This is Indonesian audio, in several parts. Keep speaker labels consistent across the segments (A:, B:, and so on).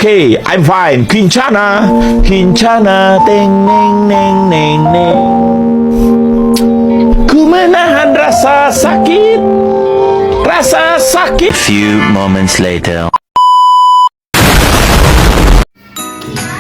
A: Okay, I'm fine. Kincana, Kincana, teng neng neng neng neng. Ku menahan rasa sakit, rasa sakit.
B: Few moments later.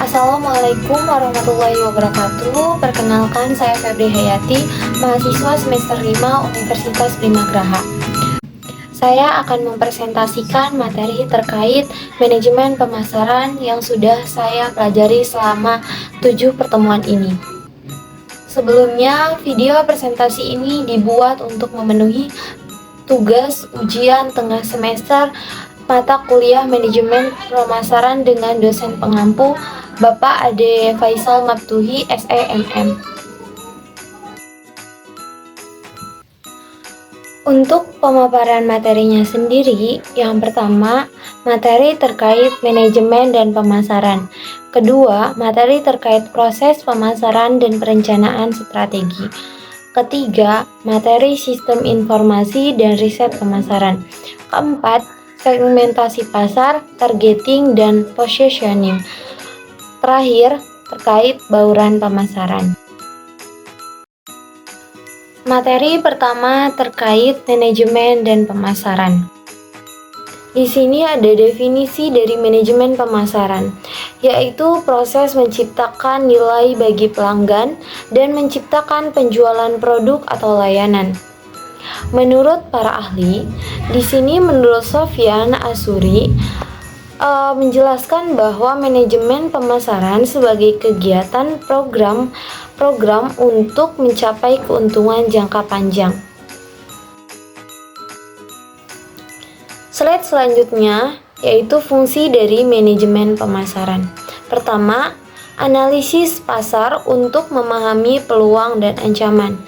C: Assalamualaikum warahmatullahi wabarakatuh. Perkenalkan, saya Febri Hayati, mahasiswa semester 5 Universitas Bima Graha. Saya akan mempresentasikan materi terkait manajemen pemasaran yang sudah saya pelajari selama 7 pertemuan ini. Sebelumnya, video presentasi ini dibuat untuk memenuhi tugas ujian tengah semester mata kuliah manajemen pemasaran dengan dosen pengampu Bapak Ade Faisal Maftuhi, SEMM. Untuk pemaparan materinya sendiri, yang pertama, materi terkait manajemen dan pemasaran. Kedua, materi terkait proses pemasaran dan perencanaan strategi. Ketiga, materi sistem informasi dan riset pemasaran. Keempat, segmentasi pasar, targeting, dan positioning. Terakhir, terkait bauran pemasaran. Materi pertama terkait manajemen dan pemasaran. Di sini ada definisi dari manajemen pemasaran, yaitu proses menciptakan nilai bagi pelanggan dan menciptakan penjualan produk atau layanan. Menurut para ahli, di sini menurut Sofyan Asuri menjelaskan bahwa manajemen pemasaran sebagai kegiatan program untuk mencapai keuntungan jangka panjang. Slide selanjutnya yaitu fungsi dari manajemen pemasaran. Pertama, analisis pasar untuk memahami peluang dan ancaman.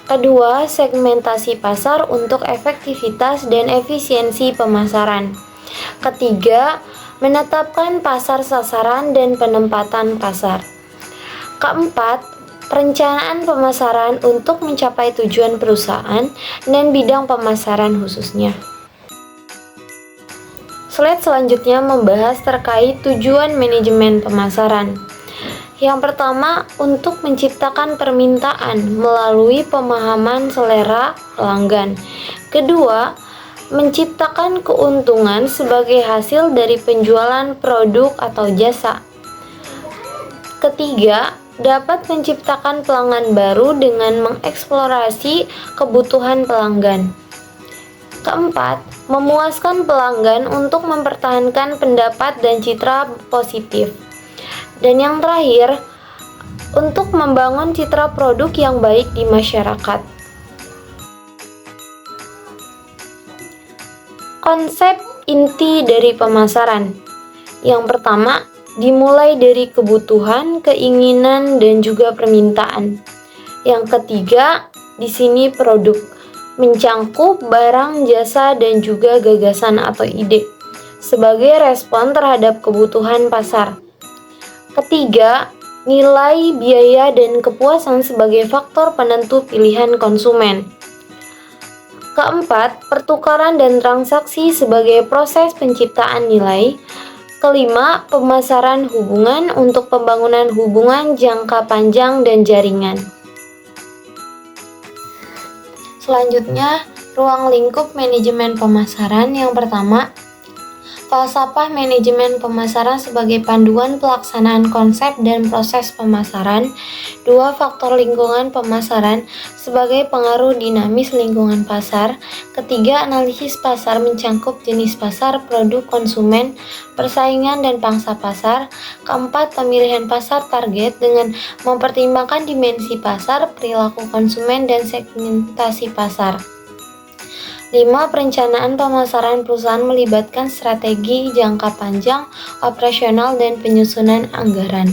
C: Kedua, segmentasi pasar untuk efektivitas dan efisiensi pemasaran. Ketiga, menetapkan pasar sasaran dan penempatan pasar. Keempat, perencanaan pemasaran untuk mencapai tujuan perusahaan dan bidang pemasaran khususnya. Slide selanjutnya membahas terkait tujuan manajemen pemasaran. Yang pertama, untuk menciptakan permintaan melalui pemahaman selera pelanggan. Kedua, menciptakan keuntungan sebagai hasil dari penjualan produk atau jasa. Ketiga, dapat menciptakan pelanggan baru dengan mengeksplorasi kebutuhan pelanggan. Keempat, memuaskan pelanggan untuk mempertahankan pendapat dan citra positif. Dan yang terakhir, untuk membangun citra produk yang baik di masyarakat. Konsep inti dari pemasaran. Yang pertama, dimulai dari kebutuhan, keinginan, dan juga permintaan. Yang ketiga, di sini produk, mencangkup barang, jasa, dan juga gagasan atau ide sebagai respon terhadap kebutuhan pasar. Ketiga, nilai, biaya, dan kepuasan sebagai faktor penentu pilihan konsumen. Keempat, pertukaran dan transaksi sebagai proses penciptaan nilai. Kelima, pemasaran hubungan untuk pembangunan hubungan jangka panjang dan jaringan. Selanjutnya, ruang lingkup manajemen pemasaran. Yang pertama, falsafah manajemen pemasaran sebagai panduan pelaksanaan konsep dan proses pemasaran. Dua, faktor lingkungan pemasaran sebagai pengaruh dinamis lingkungan pasar. Ketiga, analisis pasar mencangkup jenis pasar, produk konsumen, persaingan, dan pangsa pasar. Keempat, pemilihan pasar target dengan mempertimbangkan dimensi pasar, perilaku konsumen, dan segmentasi pasar. 5. Perencanaan pemasaran perusahaan melibatkan strategi jangka panjang, operasional, dan penyusunan anggaran.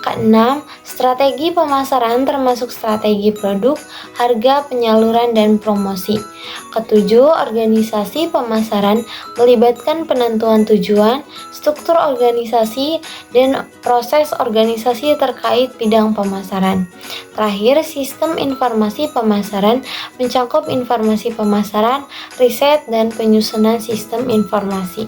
C: Keenam, strategi pemasaran termasuk strategi produk, harga, penyaluran, dan promosi. Ketujuh, organisasi pemasaran melibatkan penentuan tujuan, struktur organisasi, dan proses organisasi terkait bidang pemasaran. Terakhir, sistem informasi pemasaran mencakup informasi pemasaran, riset, dan penyusunan sistem informasi.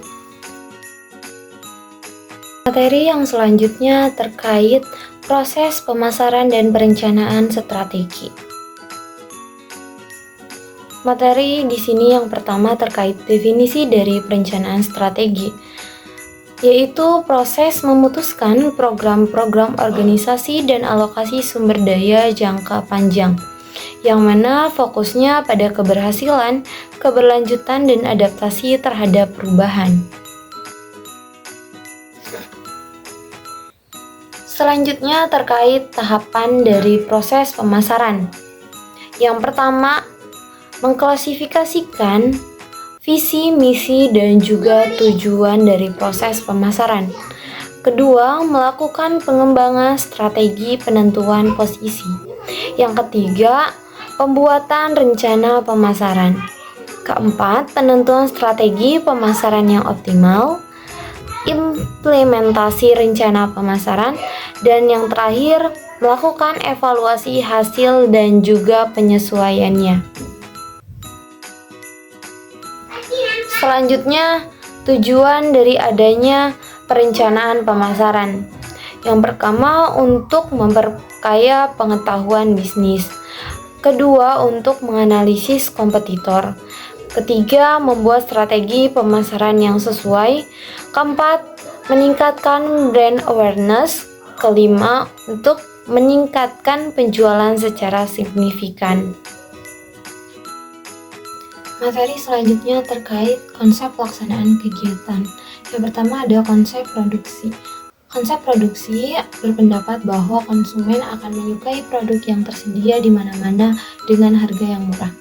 C: Materi yang selanjutnya terkait proses pemasaran dan perencanaan strategi. Materi di sini yang pertama terkait definisi dari perencanaan strategi, yaitu proses memutuskan program-program organisasi dan alokasi sumber daya jangka panjang, yang mana fokusnya pada keberhasilan, keberlanjutan, dan adaptasi terhadap perubahan. Selanjutnya terkait tahapan dari proses pemasaran. Yang pertama, mengklasifikasikan visi, misi, dan juga tujuan dari proses pemasaran. Kedua, melakukan pengembangan strategi penentuan posisi. Yang ketiga, pembuatan rencana pemasaran. Keempat, penentuan strategi pemasaran yang optimal, implementasi rencana pemasaran, dan yang terakhir, melakukan evaluasi hasil dan juga penyesuaiannya. Selanjutnya, tujuan dari adanya perencanaan pemasaran. Yang pertama, untuk memperkaya pengetahuan bisnis. Kedua, untuk menganalisis kompetitor. Ketiga, membuat strategi pemasaran yang sesuai. Keempat, meningkatkan brand awareness. Kelima, untuk meningkatkan penjualan secara signifikan. Materi selanjutnya terkait konsep pelaksanaan kegiatan. Yang pertama ada konsep produksi. Konsep produksi berpendapat bahwa konsumen akan menyukai produk yang tersedia di mana-mana dengan harga yang murah.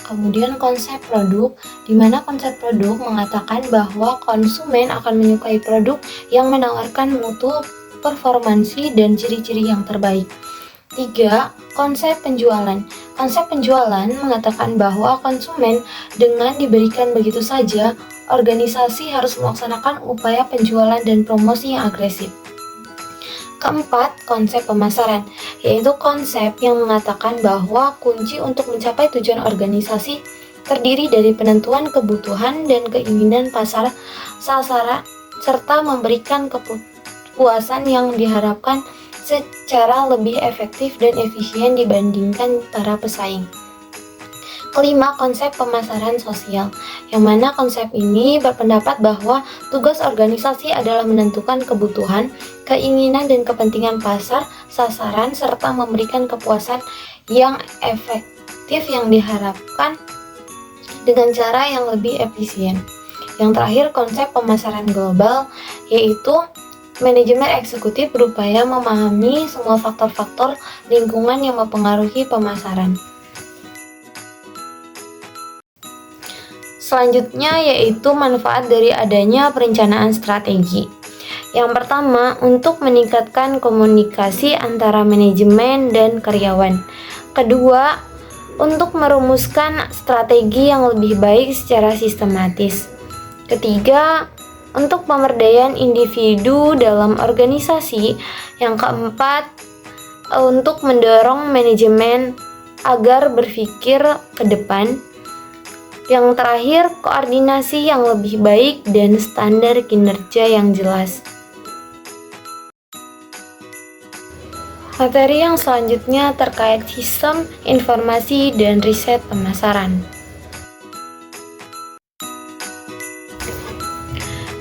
C: Kemudian konsep produk, di mana konsep produk mengatakan bahwa konsumen akan menyukai produk yang menawarkan mutu, performansi, dan ciri-ciri yang terbaik. 3. Konsep penjualan. Konsep penjualan mengatakan bahwa konsumen dengan diberikan begitu saja, organisasi harus melaksanakan upaya penjualan dan promosi yang agresif. Keempat, konsep pemasaran, yaitu konsep yang mengatakan bahwa kunci untuk mencapai tujuan organisasi terdiri dari penentuan kebutuhan dan keinginan pasar sasaran serta memberikan kepuasan yang diharapkan secara lebih efektif dan efisien dibandingkan para pesaing. Kelima, konsep pemasaran sosial, yang mana konsep ini berpendapat bahwa tugas organisasi adalah menentukan kebutuhan, keinginan, dan kepentingan pasar sasaran serta memberikan kepuasan yang efektif yang diharapkan dengan cara yang lebih efisien. Yang terakhir, konsep pemasaran global, yaitu manajemen eksekutif berupaya memahami semua faktor-faktor lingkungan yang mempengaruhi pemasaran. Selanjutnya yaitu manfaat dari adanya perencanaan strategi. Yang pertama, untuk meningkatkan komunikasi antara manajemen dan karyawan. Kedua, untuk merumuskan strategi yang lebih baik secara sistematis. Ketiga, untuk pemberdayaan individu dalam organisasi. Yang keempat, untuk mendorong manajemen agar berpikir ke depan. Yang terakhir, koordinasi yang lebih baik dan standar kinerja yang jelas. Materi yang selanjutnya terkait sistem informasi dan riset pemasaran.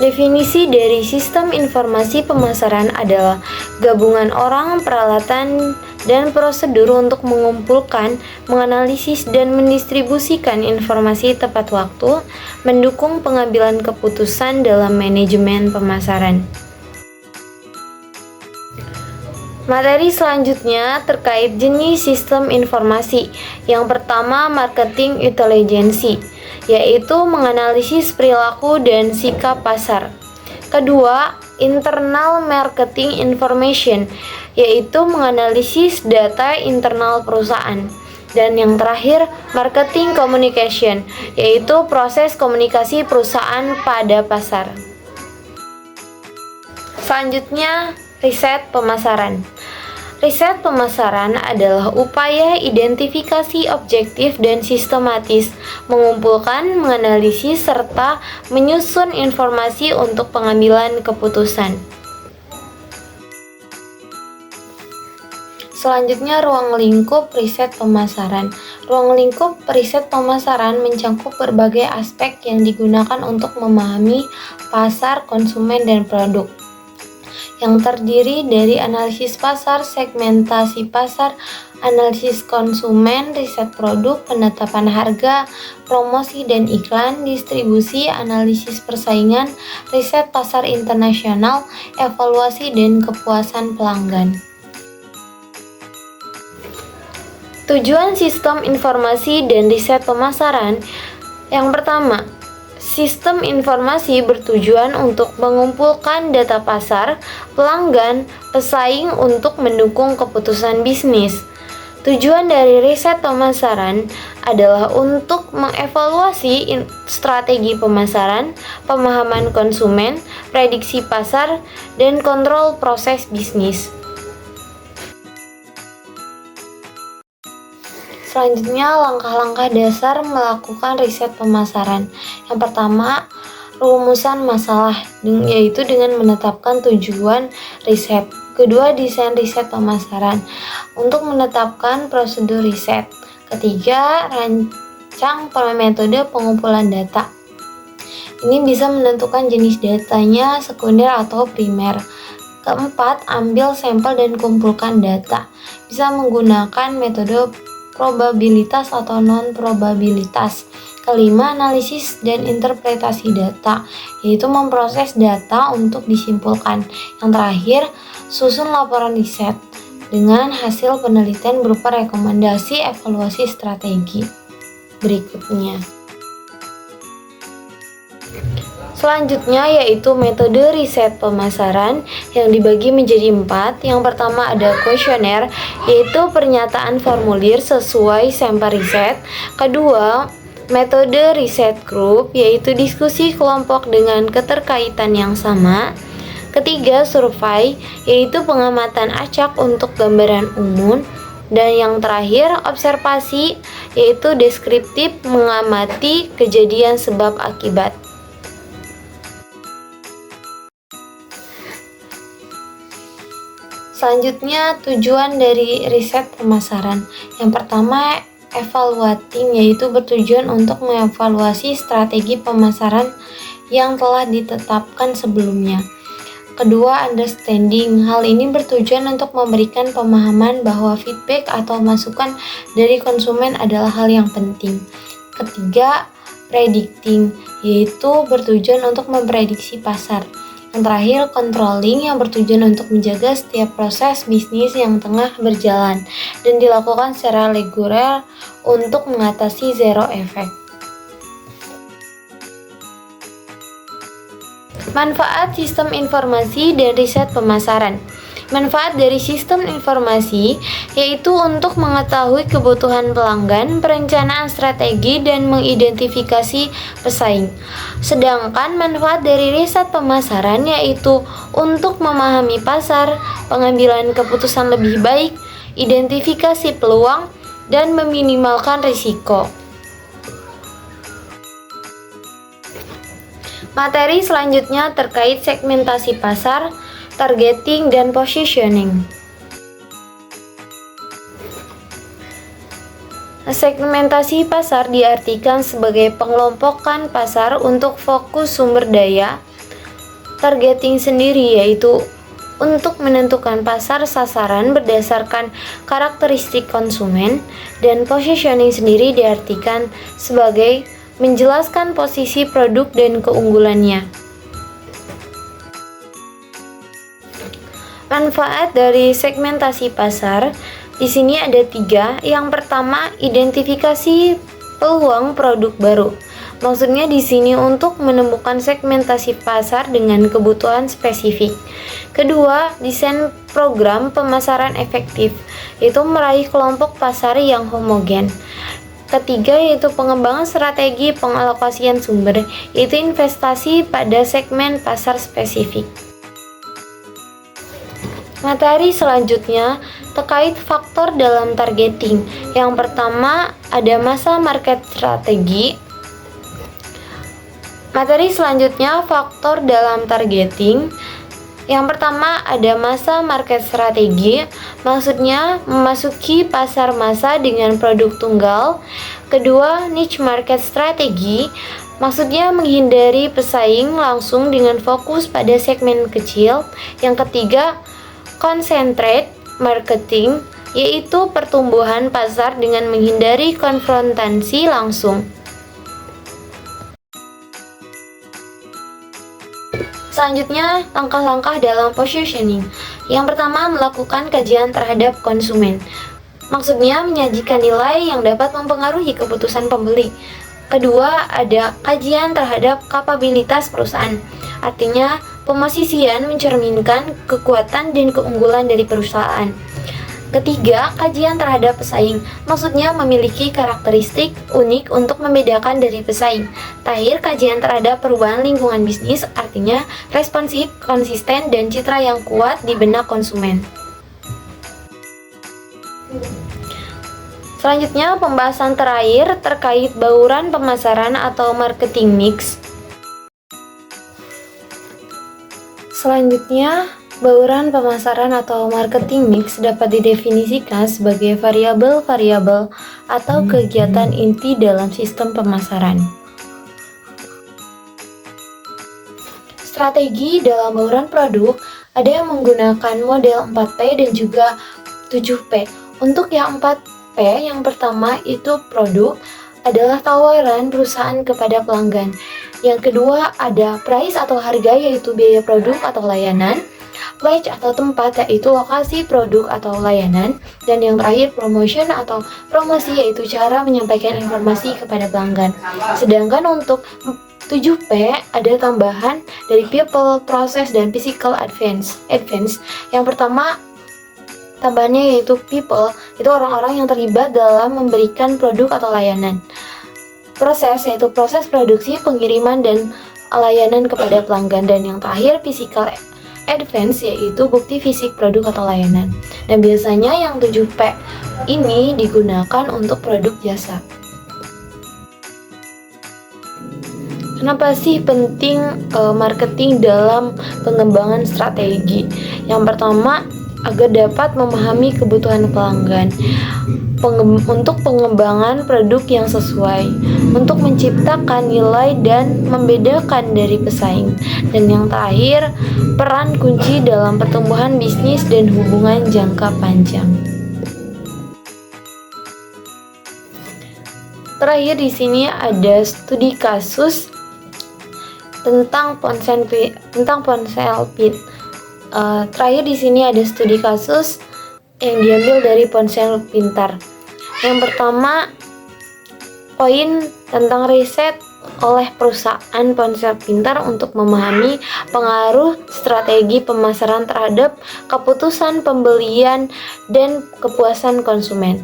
C: Definisi dari sistem informasi pemasaran adalah gabungan orang, peralatan, dan prosedur untuk mengumpulkan, menganalisis, dan mendistribusikan informasi tepat waktu, mendukung pengambilan keputusan dalam manajemen pemasaran. Materi selanjutnya terkait jenis sistem informasi. Yang pertama, marketing intelligence, yaitu menganalisis perilaku dan sikap pasar. Kedua, internal marketing information, yaitu menganalisis data internal perusahaan. Dan yang terakhir, marketing communication, yaitu proses komunikasi perusahaan pada pasar. Selanjutnya, riset pemasaran. Riset pemasaran adalah upaya identifikasi objektif dan sistematis, mengumpulkan, menganalisis, serta menyusun informasi untuk pengambilan keputusan. Selanjutnya, ruang lingkup riset pemasaran. Ruang lingkup riset pemasaran mencakup berbagai aspek yang digunakan untuk memahami pasar, konsumen, dan produk, yang terdiri dari analisis pasar, segmentasi pasar, analisis konsumen, riset produk, penetapan harga, promosi dan iklan, distribusi, analisis persaingan, riset pasar internasional, evaluasi dan kepuasan pelanggan. Tujuan sistem informasi dan riset pemasaran. Yang pertama, sistem informasi bertujuan untuk mengumpulkan data pasar, pelanggan, pesaing untuk mendukung keputusan bisnis. Tujuan dari riset pemasaran adalah untuk mengevaluasi strategi pemasaran, pemahaman konsumen, prediksi pasar, dan kontrol proses bisnis. Selanjutnya, langkah-langkah dasar melakukan riset pemasaran. Yang pertama, rumusan masalah, yaitu dengan menetapkan tujuan riset. Kedua, desain riset pemasaran untuk menetapkan prosedur riset. Ketiga, rancang metode pengumpulan data. Ini bisa menentukan jenis datanya, sekunder atau primer. Keempat, ambil sampel dan kumpulkan data. Bisa menggunakan metode probabilitas atau non-probabilitas. Kelima, analisis dan interpretasi data, yaitu memproses data untuk disimpulkan. Yang terakhir, susun laporan riset dengan hasil penelitian berupa rekomendasi evaluasi strategi berikutnya. Selanjutnya yaitu metode riset pemasaran yang dibagi menjadi 4. Yang pertama ada kuesioner, yaitu pernyataan formulir sesuai sampel riset. Kedua, metode riset grup, yaitu diskusi kelompok dengan keterkaitan yang sama. Ketiga, survei, yaitu pengamatan acak untuk gambaran umum. Dan yang terakhir, observasi, yaitu deskriptif, mengamati kejadian sebab akibat. Selanjutnya, tujuan dari riset pemasaran. Yang pertama, evaluating, yaitu bertujuan untuk mengevaluasi strategi pemasaran yang telah ditetapkan sebelumnya. Kedua, understanding. Hal ini bertujuan untuk memberikan pemahaman bahwa feedback atau masukan dari konsumen adalah hal yang penting. Ketiga, predicting, yaitu bertujuan untuk memprediksi pasar. Yang terakhir, controlling, yang bertujuan untuk menjaga setiap proses bisnis yang tengah berjalan dan dilakukan secara reguler untuk mengatasi zero effect. Manfaat sistem informasi dan riset pemasaran. Manfaat dari sistem informasi yaitu untuk mengetahui kebutuhan pelanggan, perencanaan strategi, dan mengidentifikasi pesaing. Sedangkan manfaat dari riset pemasaran yaitu untuk memahami pasar, pengambilan keputusan lebih baik, identifikasi peluang, dan meminimalkan risiko. Materi selanjutnya terkait segmentasi pasar, targeting, dan positioning. Segmentasi pasar diartikan sebagai pengelompokan pasar untuk fokus sumber daya. Targeting sendiri yaitu untuk menentukan pasar sasaran berdasarkan karakteristik konsumen, dan positioning sendiri diartikan sebagai menjelaskan posisi produk dan keunggulannya. Manfaat dari segmentasi pasar di sini ada 3. Yang pertama, identifikasi peluang produk baru. Maksudnya di sini untuk menemukan segmentasi pasar dengan kebutuhan spesifik. Kedua, desain program pemasaran efektif, yaitu meraih kelompok pasar yang homogen. Ketiga, yaitu pengembangan strategi pengalokasian sumber, yaitu investasi pada segmen pasar spesifik. Materi selanjutnya terkait faktor dalam targeting. Yang pertama ada masa market strategi. Materi selanjutnya faktor dalam targeting. Yang pertama ada masa market strategi, maksudnya memasuki pasar massa dengan produk tunggal. Kedua, niche market strategi, maksudnya menghindari pesaing langsung dengan fokus pada segmen kecil. Yang ketiga, concentrate marketing, yaitu pertumbuhan pasar dengan menghindari konfrontasi langsung. Selanjutnya, langkah-langkah dalam positioning. Yang pertama, melakukan kajian terhadap konsumen. Maksudnya, menyajikan nilai yang dapat mempengaruhi keputusan pembeli. Kedua, ada kajian terhadap kapabilitas perusahaan. Artinya, pemosisian mencerminkan kekuatan dan keunggulan dari perusahaan. Ketiga, kajian terhadap pesaing, maksudnya memiliki karakteristik unik untuk membedakan dari pesaing. Terakhir, kajian terhadap perubahan lingkungan bisnis, artinya responsif, konsisten, dan citra yang kuat di benak konsumen. Selanjutnya, pembahasan terakhir terkait bauran pemasaran atau marketing mix. Selanjutnya, bauran pemasaran atau marketing mix dapat didefinisikan sebagai variabel-variabel atau kegiatan inti dalam sistem pemasaran. Strategi dalam bauran produk ada yang menggunakan model 4P dan juga 7P. Untuk yang 4P, yang pertama itu produk adalah tawaran perusahaan kepada pelanggan. Yang kedua ada price atau harga, yaitu biaya produk atau layanan. Place atau tempat, yaitu lokasi produk atau layanan. Dan yang terakhir promotion atau promosi, yaitu cara menyampaikan informasi kepada pelanggan. Sedangkan untuk 7P ada tambahan dari people, process, dan physical advance. Yang pertama tambahannya yaitu people, itu orang-orang yang terlibat dalam memberikan produk atau layanan. Proses yaitu proses produksi, pengiriman, dan layanan kepada pelanggan. Dan yang terakhir physical advance, yaitu bukti fisik produk atau layanan. Dan biasanya yang 7P ini digunakan untuk produk jasa. Kenapa sih penting marketing dalam pengembangan strategi? Yang pertama, agar dapat memahami kebutuhan pelanggan, untuk pengembangan produk yang sesuai, untuk menciptakan nilai dan membedakan dari pesaing. Dan yang terakhir, peran kunci dalam pertumbuhan bisnis dan hubungan jangka panjang. Terakhir di sini ada studi kasus tentang ponsel pintar. Terakhir di sini ada studi kasus yang diambil dari ponsel pintar. Yang pertama, poin tentang riset oleh perusahaan ponsel pintar untuk memahami pengaruh strategi pemasaran terhadap keputusan pembelian dan kepuasan konsumen.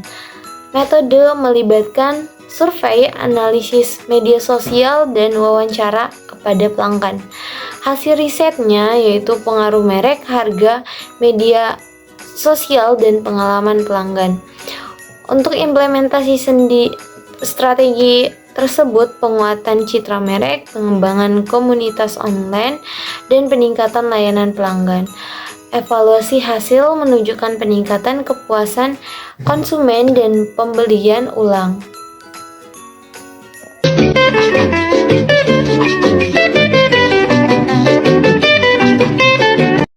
C: Metode melibatkan survei, analisis media sosial, dan wawancara kepada pelanggan. Hasil risetnya yaitu pengaruh merek, harga, media sosial, dan pengalaman pelanggan. Untuk implementasi strategi tersebut, penguatan citra merek, pengembangan komunitas online, dan peningkatan layanan pelanggan. Evaluasi hasil menunjukkan peningkatan kepuasan konsumen dan pembelian ulang.